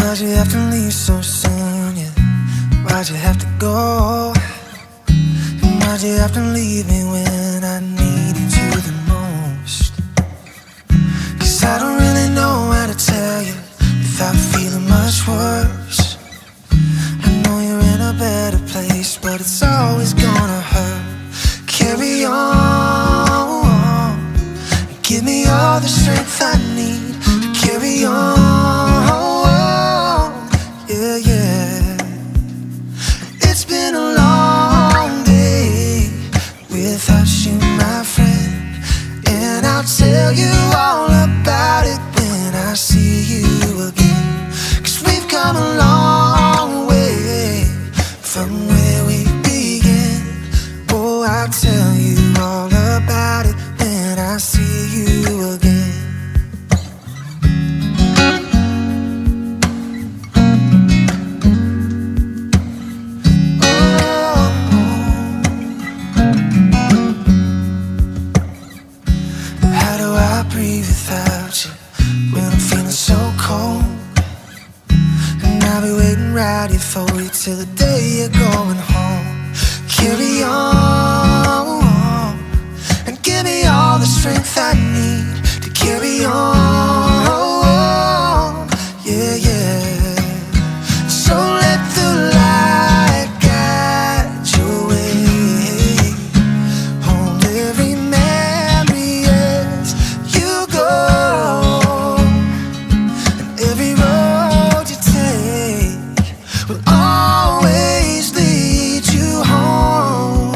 Why'd you have to leave so soon, yeah? Why'd you have to go? And why'd you have to leave me when I needed you the most? 'Cause I don't really know how to tell you without feeling much worse. I know you're in a better place, but it's always gonna hurt. Carry on, give me all the strength I need to carry on. Yeah, yeah. It's been a long day without you, my friend, and I'll tell you all about it when I see you again. 'Cause we've come a long way from where we began. Oh, I'll tell you all about it when I see you again. Without you, when I'm feeling so cold, and I'll be waiting right here for you till the day you're going home. Carry on, and give me all the strength I need to carry on. Yeah, yeah. So let the light guide your way. Hold every memory as you go, and every road you take will always lead you home.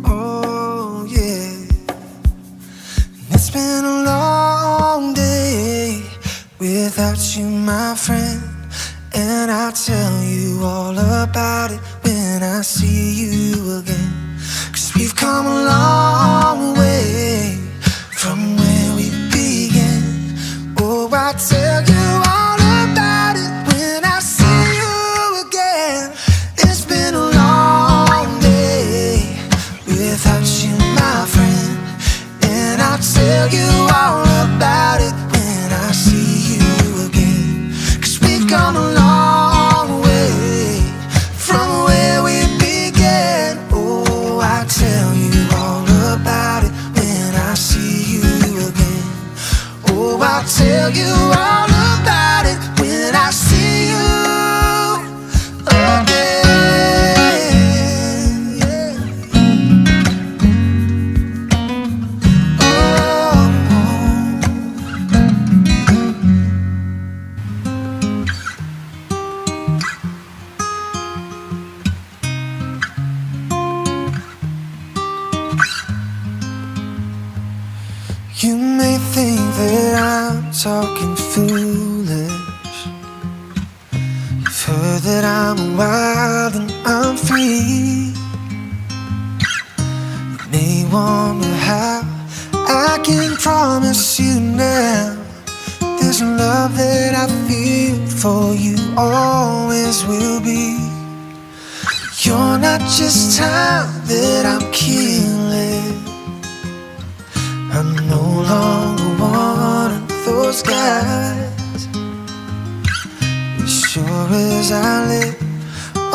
Oh yeah. It's been a long day without you, my friend, and I'll tell you all about it when I see you again. 'Cause we've come a long way from where we began. Oh, I'll tell you all about it when I see you again. It's been a long day without you, my friend, and I'll tell you all about it when I see you again. 'Cause we've come a long way from where we began. Oh, I'll tell you all about it when I see you again. Oh, I'll tell you all about it when I see you again. Yeah. You may think that I'm talking foolish. You've heard that I'm wild and I'm free. You may wonder how I can promise you now there's a love that I feel for you always will be. You're not just time that I'm killing. I'm no longer one of those guys. As sure as I live,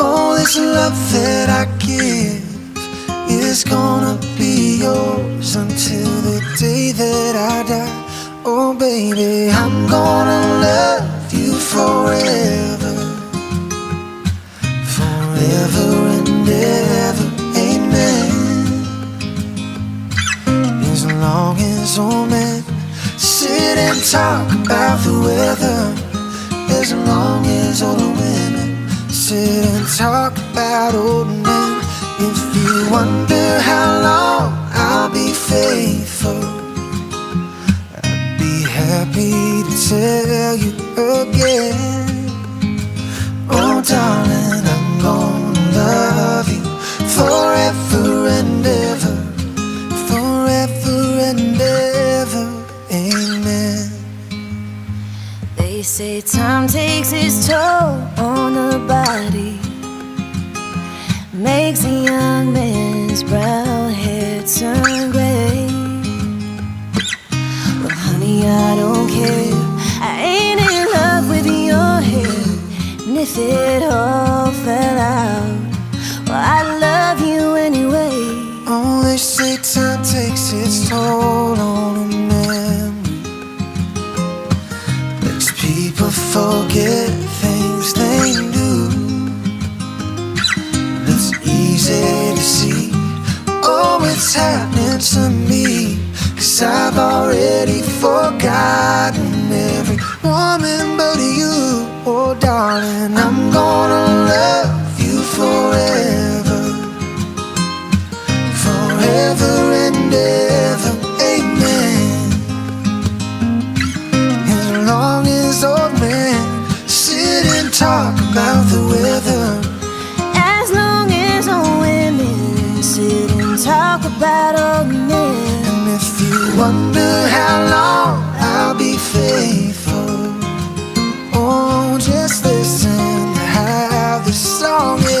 oh, this love that I give is gonna be yours until the day that I die. Oh, baby, I'm gonna love you forever, forever and ever. Amen. As long as old men sit and talk about the weather, as long as older women sit and talk about old men. If you wonder how long I'll be faithful, I'd be happy to tell you again. Oh darling, I'm gonna love you forever and ever, forever and ever. Amen. They say time takes its toll on the body, makes a young man's brown hair turn gray. Well, honey, I don't care, I ain't in love with your hair. all fell out. Well, I love you anyway. Oh, they say time takes its toll on a memory. Makes people forget things they do. It's easy to see, oh, it's happening to me. 'Cause I've already forgotten every woman but you. Oh darling, I'm gonna love you forever, forever and ever, amen. As long as old men sit and talk about the weather, As long as old women sit and talk about old men. and if you wonder how long I'll be faithful, oh, just listen to how the song is.